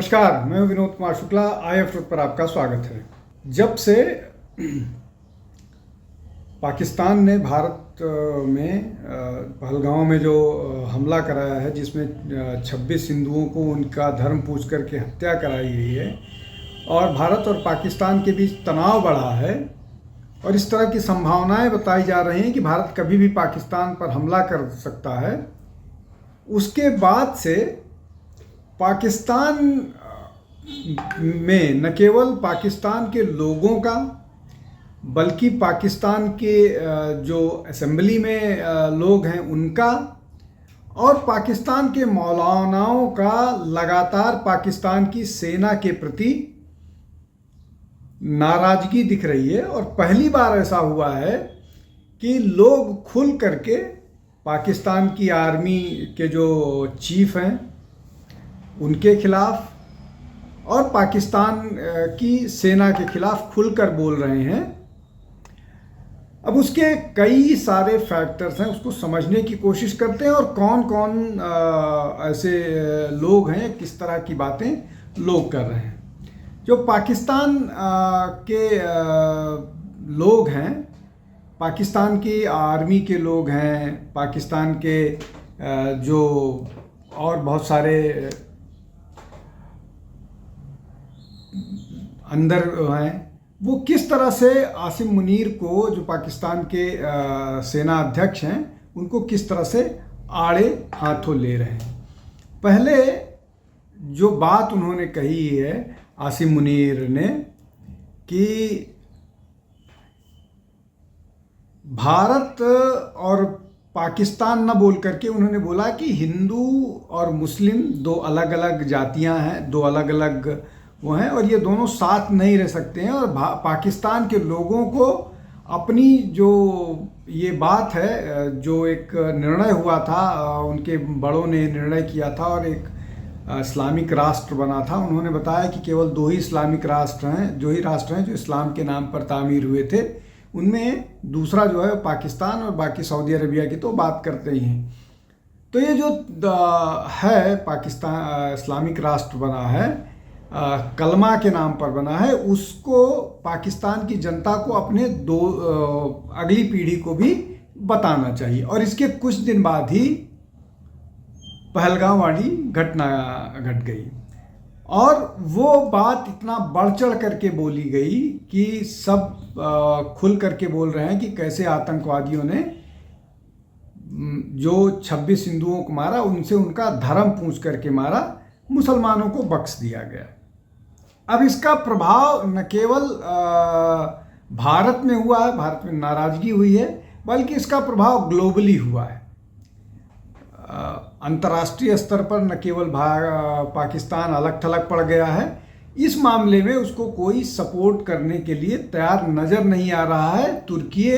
नमस्कार, मैं हूं विनोद कुमार शुक्ला। IF रुत पर आपका स्वागत है। जब से पाकिस्तान ने भारत में पहलगांव में जो हमला कराया है, जिसमें 26 हिंदुओं को उनका धर्म पूछ करके हत्या कराई गई है और भारत और पाकिस्तान के बीच तनाव बढ़ा है और इस तरह की संभावनाएं बताई जा रही हैं कि भारत कभी भी पाकिस्तान पर हमला कर सकता है, उसके बाद से पाकिस्तान में न केवल पाकिस्तान के लोगों का बल्कि पाकिस्तान के जो असेंबली में लोग हैं उनका और पाकिस्तान के मौलानाओं का लगातार पाकिस्तान की सेना के प्रति नाराज़गी दिख रही है। और पहली बार ऐसा हुआ है कि लोग खुल करके पाकिस्तान की आर्मी के जो चीफ हैं उनके खिलाफ और पाकिस्तान की सेना के खिलाफ खुलकर बोल रहे हैं। अब उसके कई सारे फैक्टर्स हैं, उसको समझने की कोशिश करते हैं और कौन कौन ऐसे लोग हैं, किस तरह की बातें लोग कर रहे हैं। जो पाकिस्तान के लोग हैं, पाकिस्तान की आर्मी के लोग हैं, पाकिस्तान के जो और बहुत सारे अंदर हैं, वो किस तरह से आसिम मुनीर को, जो पाकिस्तान के सेना अध्यक्ष हैं, उनको किस तरह से आड़े हाथों ले रहे हैं। पहले जो बात उन्होंने कही है आसिम मुनीर ने कि भारत और पाकिस्तान न बोल करके उन्होंने बोला कि हिंदू और मुस्लिम दो अलग अलग जातियां हैं, दो अलग अलग वो हैं और ये दोनों साथ नहीं रह सकते हैं। और पाकिस्तान के लोगों को अपनी जो ये बात है, जो एक निर्णय हुआ था, उनके बड़ों ने निर्णय किया था और एक इस्लामिक राष्ट्र बना था। उन्होंने बताया कि केवल दो ही इस्लामिक राष्ट्र हैं, जो इस्लाम के नाम पर तामीर हुए थे। उनमें दूसरा जो है पाकिस्तान और बाकी सऊदी अरबिया की तो बात करते ही हैं। तो ये जो है पाकिस्तान इस्लामिक राष्ट्र बना है, कलमा के नाम पर बना है, उसको पाकिस्तान की जनता को अपने अगली पीढ़ी को भी बताना चाहिए। और इसके कुछ दिन बाद ही पहलगाम वाली घटना घट गई और वो बात इतना बढ़ चढ़ करके बोली गई कि सब खुल करके बोल रहे हैं कि कैसे आतंकवादियों ने जो 26 हिंदुओं को मारा, उनसे उनका धर्म पूछ करके मारा, मुसलमानों को बख्श दिया गया। अब इसका प्रभाव न केवल भारत में हुआ है, भारत में नाराज़गी हुई है, बल्कि इसका प्रभाव ग्लोबली हुआ है। अंतर्राष्ट्रीय स्तर पर न केवल पाकिस्तान अलग थलग पड़ गया है, इस मामले में उसको कोई सपोर्ट करने के लिए तैयार नज़र नहीं आ रहा है। तुर्की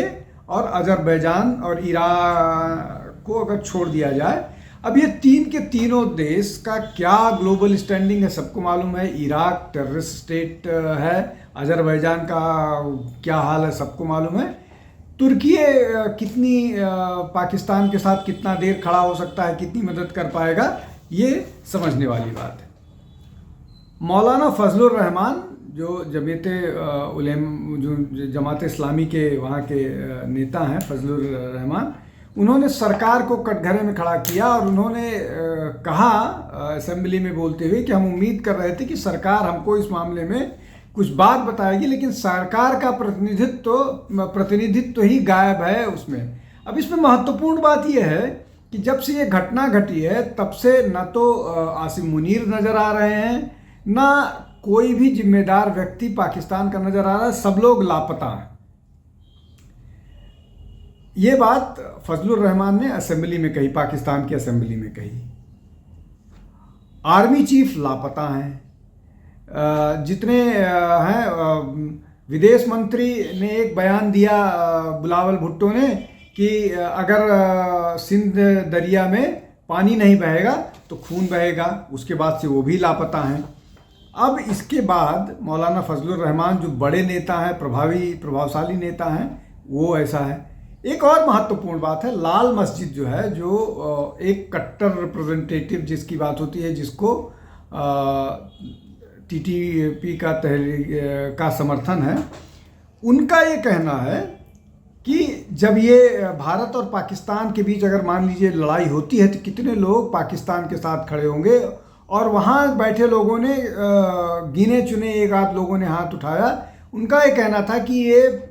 और अजरबैजान और ईरान को अगर छोड़ दिया जाए, अब ये तीन के तीनों देश का क्या ग्लोबल स्टैंडिंग है सबको मालूम है। इराक टेररिस्ट स्टेट है, अजरबैजान का क्या हाल है सबको मालूम है। तुर्की कितनी पाकिस्तान के साथ कितना देर खड़ा हो सकता है, कितनी मदद कर पाएगा, ये समझने वाली बात है। मौलाना फजलुर रहमान जो जमात इस्लामी के वहाँ के नेता हैं, फजलुर रहमान, उन्होंने सरकार को कटघरे में खड़ा किया और उन्होंने कहा असेंबली में बोलते हुए कि हम उम्मीद कर रहे थे कि सरकार हमको इस मामले में कुछ बात बताएगी, लेकिन सरकार का प्रतिनिधित्व ही गायब है उसमें। अब इसमें महत्वपूर्ण बात यह है कि जब से ये घटना घटी है तब से न तो आसिम मुनीर नज़र आ रहे हैं, न कोई भी जिम्मेदार व्यक्ति पाकिस्तान का नज़र आ रहा है, सब लोग लापता हैं। ये बात फजलुर रहमान ने असेंबली में कही, पाकिस्तान की असेंबली में कही। आर्मी चीफ लापता हैं, जितने हैं। विदेश मंत्री ने एक बयान दिया, बिलावल भुट्टो ने, कि अगर सिंध दरिया में पानी नहीं बहेगा तो खून बहेगा। उसके बाद से वो भी लापता हैं। अब इसके बाद मौलाना फजलुर रहमान जो बड़े नेता हैं, प्रभावशाली नेता हैं, वो ऐसा है। एक और महत्वपूर्ण बात है, लाल मस्जिद जो है, जो एक कट्टर रिप्रेजेंटेटिव जिसकी बात होती है, जिसको TTP का समर्थन है, उनका ये कहना है कि जब ये भारत और पाकिस्तान के बीच अगर मान लीजिए लड़ाई होती है तो कितने लोग पाकिस्तान के साथ खड़े होंगे, और वहाँ बैठे लोगों ने गिने चुने एक आध लोगों ने हाथ उठाया। उनका ये कहना था कि ये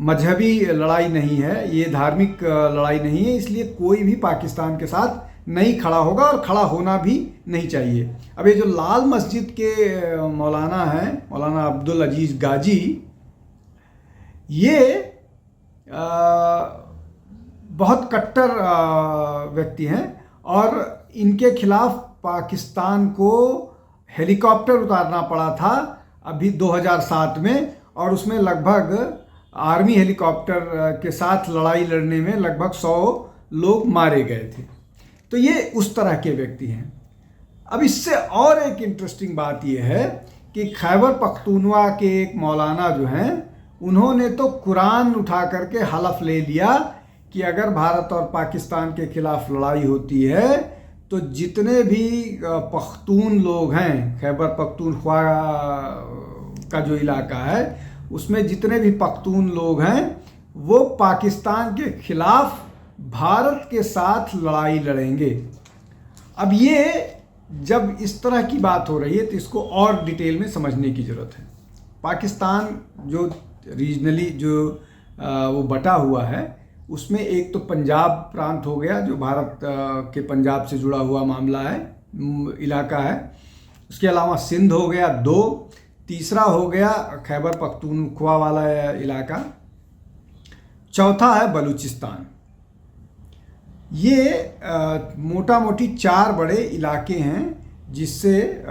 मजहबी लड़ाई नहीं है, ये धार्मिक लड़ाई नहीं है, इसलिए कोई भी पाकिस्तान के साथ नहीं खड़ा होगा और खड़ा होना भी नहीं चाहिए। अब ये जो लाल मस्जिद के मौलाना हैं, मौलाना अब्दुल अजीज़ गाजी, ये बहुत कट्टर व्यक्ति हैं और इनके खिलाफ पाकिस्तान को हेलीकॉप्टर उतारना पड़ा था अभी 2007 में, और उसमें लगभग आर्मी हेलीकॉप्टर के साथ लड़ाई लड़ने में लगभग 100 लोग मारे गए थे। तो ये उस तरह के व्यक्ति हैं। अब इससे और एक इंटरेस्टिंग बात यह है कि खैबर पख्तूनवा के एक मौलाना जो हैं, उन्होंने तो कुरान उठा करके हलफ ले लिया कि अगर भारत और पाकिस्तान के खिलाफ लड़ाई होती है तो जितने भी पख्तून लोग हैं, खैबर पख्तूनख्वा का जो इलाका है उसमें जितने भी पख्तून लोग हैं वो पाकिस्तान के खिलाफ भारत के साथ लड़ाई लड़ेंगे। अब ये जब इस तरह की बात हो रही है तो इसको और डिटेल में समझने की ज़रूरत है। पाकिस्तान जो रीजनली जो वो बटा हुआ है, उसमें एक तो पंजाब प्रांत हो गया जो भारत के पंजाब से जुड़ा हुआ मामला है, इलाका है। उसके अलावा सिंध हो गया 2, तीसरा हो गया खैबर पख्तूनख्वा वाला इलाका, चौथा है बलूचिस्तान। ये मोटा मोटी 4 बड़े इलाके हैं जिससे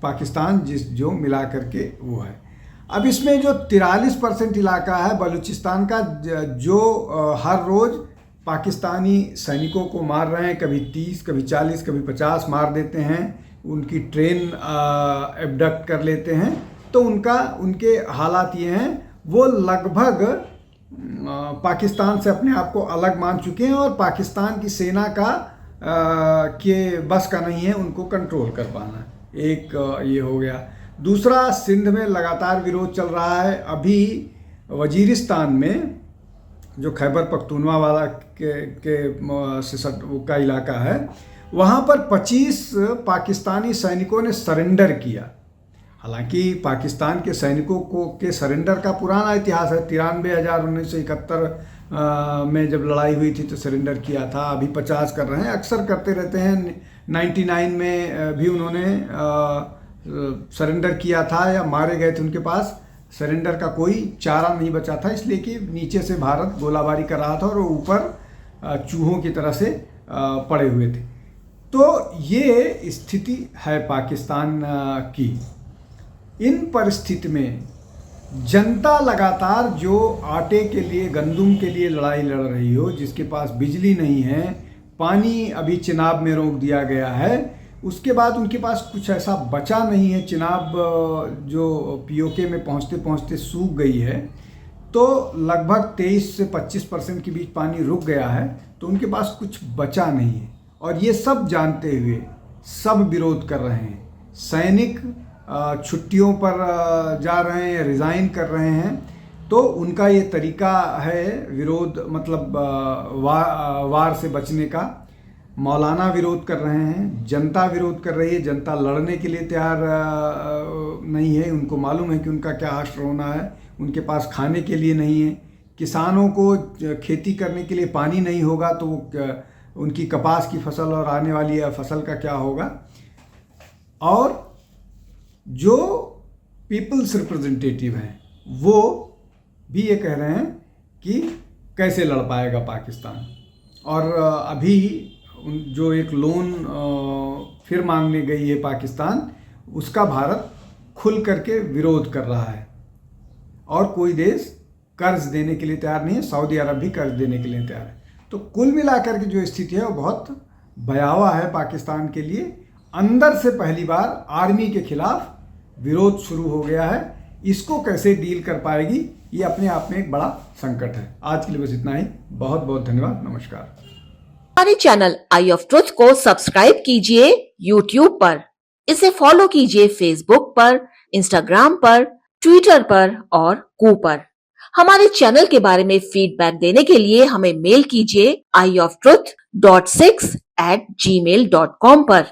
पाकिस्तान जो मिला करके वो है। अब इसमें जो 43% इलाका है बलूचिस्तान का, जो हर रोज़ पाकिस्तानी सैनिकों को मार रहे हैं, कभी 30, कभी 40, कभी 50 मार देते हैं, उनकी ट्रेन एब्डक्ट कर लेते हैं। तो उनके हालात ये हैं, वो लगभग पाकिस्तान से अपने आप को अलग मान चुके हैं और पाकिस्तान की सेना का के बस का नहीं है उनको कंट्रोल कर पाना। एक ये हो गया। दूसरा, सिंध में लगातार विरोध चल रहा है। अभी वजीरिस्तान में जो खैबर पख्तूनवा वाला का इलाका है, वहाँ पर 25 पाकिस्तानी सैनिकों ने सरेंडर किया। हालांकि पाकिस्तान के सैनिकों के सरेंडर का पुराना इतिहास है। 93,1971 में जब लड़ाई हुई थी तो सरेंडर किया था। अभी 50 कर रहे हैं, अक्सर करते रहते हैं। 99 में भी उन्होंने सरेंडर किया था या मारे गए थे। उनके पास सरेंडर का कोई चारा नहीं बचा था, इसलिए कि नीचे से भारत गोलाबारी कर रहा था और वो ऊपर चूहों की तरह से पड़े हुए थे। तो ये स्थिति है पाकिस्तान की। इन परिस्थिति में जनता लगातार जो आटे के लिए, गंदुम के लिए लड़ाई लड़ रही हो, जिसके पास बिजली नहीं है, पानी अभी चिनाब में रोक दिया गया है, उसके बाद उनके पास कुछ ऐसा बचा नहीं है। चिनाब जो पीओके में पहुंचते पहुंचते सूख गई है, तो लगभग 23 से 25% के बीच पानी रुक गया है, तो उनके पास कुछ बचा नहीं है। और ये सब जानते हुए सब विरोध कर रहे हैं। सैनिक छुट्टियों पर जा रहे हैं, रिज़ाइन कर रहे हैं, तो उनका ये तरीका है विरोध, मतलब वार से बचने का। मौलाना विरोध कर रहे हैं, जनता विरोध कर रही है। जनता लड़ने के लिए तैयार नहीं है। उनको मालूम है कि उनका क्या हश्र होना है। उनके पास खाने के लिए नहीं है। किसानों को खेती करने के लिए पानी नहीं होगा तो उनकी कपास की फसल और आने वाली फसल का क्या होगा। और जो पीपल्स रिप्रेजेंटेटिव हैं वो भी ये कह रहे हैं कि कैसे लड़ पाएगा पाकिस्तान। और अभी जो एक लोन फिर मांगने गई है पाकिस्तान, उसका भारत खुल करके विरोध कर रहा है। और कोई देश कर्ज देने के लिए तैयार नहीं है। सऊदी अरब भी कर्ज देने के लिए तैयार है। तो कुल मिलाकर के जो स्थिति है वो बहुत भयावह है पाकिस्तान के लिए। अंदर से पहली बार आर्मी के खिलाफ विरोध शुरू हो गया है। इसको कैसे डील कर पाएगी, ये अपने आप में एक बड़ा संकट है। आज के लिए बस इतना ही। बहुत बहुत धन्यवाद। नमस्कार। हमारे चैनल आई ऑफ ट्रुथ को सब्सक्राइब कीजिए YouTube पर, इसे फॉलो कीजिए Facebook पर, Instagram पर, Twitter पर और कू पर। हमारे चैनल के बारे में फीडबैक देने के लिए हमें मेल कीजिए ioftruth.6@gmail.com पर।